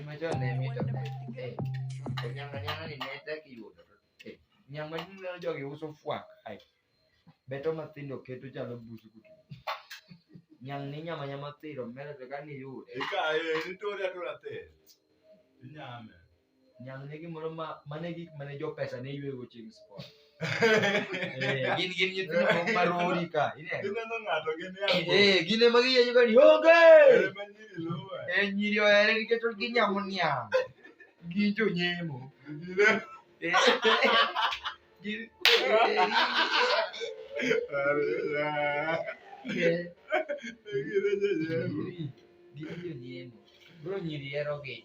ma cho ne mi to ne nyang ni ne ta ki yudo nyang ma ni no jogi uso fuak ai beto mathindo keto chalo busu kutu nyang ni nyama thiro mere to kani yude ni tora te nyame nyang ni gimoro mane gik mane jo pesa ne yuego chieng sport gin nyithindo marori ka ineno ng'ato gine magi yenyo gani onge nyiri ohere nikech ginyamo niang ginjo nyemo ginjo nyemo bro nyiri hero gi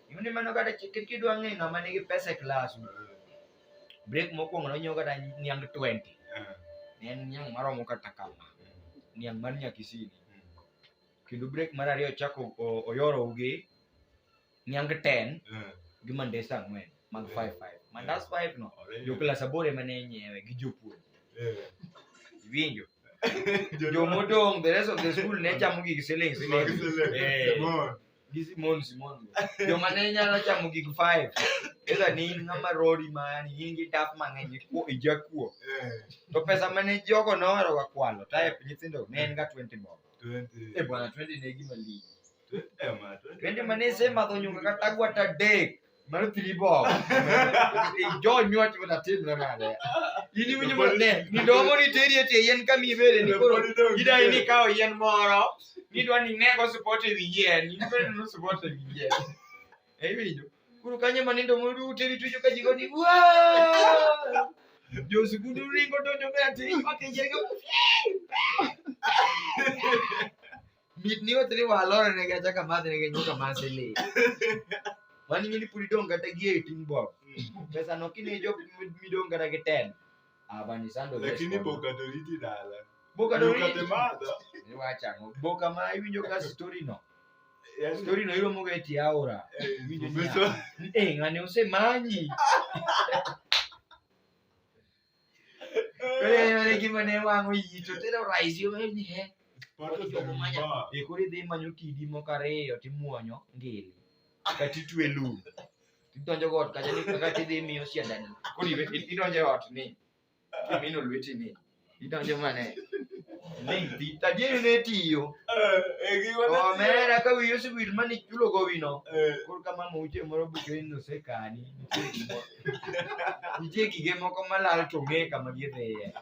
yuni mano kata kidwa ng'e ng'ama nigi pesa e klas break mokwongo nonyiewo kata niang 20 ne en niang maromo kata kama niang mar Nyakisini kendo break mar ariyo chako oyoro gi niang 10 gi mandesa 4 mag 55 mandas 5 no jo klas 8 mane nyiewe gi jopuonj winjo jomodong the rest of the school ne chamo gig siling gi Simon joma ne nyalo chamo gig 5 eza ni ng'ama rori mani in gi dap mang'eny ijakuo to pesa mane jogo nohero ga kwalo tae nyithindo ne en ga 20 bob bwana 20 ne gima lich 20 mane semadho nyuka kata gwata dek mar 3 bob jo nyoch wala timna nade ini winyo mane ni domo ni teri ete yen kami bere ni koro ida ini kao yen moro ni dwa ni nego support wi yen ni bere no support wi yen winjo kuru kanye manindo mudu teri tujo kajigo ni wa jo sikudu ringo donjo me ati pake jerga mit ni otri walore ne gacha kamade ne nyuka masele mani ngini puri donga ta gi 18 bob pesa no kini jo midonga ta gi 10 abani sando lakini boka doriti dala boka doriti temada ni wacha ngo boka ma iwinjo ka story no iro moga eti aura winjo ni ngane usemanyi kore gima ne wango yito tero raisi yo ni he kuri dhi manyo kidi moko ariyo timuonyo ngili kati twe lum tidonjo got kacha ni kaka tidhi miyo siadani kuri idonjo ot ni mino lweti ni idonjo mane lengthi tadieri ne tiyo omera ka wiyo siwil mani chulo go wino koro kama mauche moro bukeni nosekani nitie gige moko malal to ng'e kama gidhiye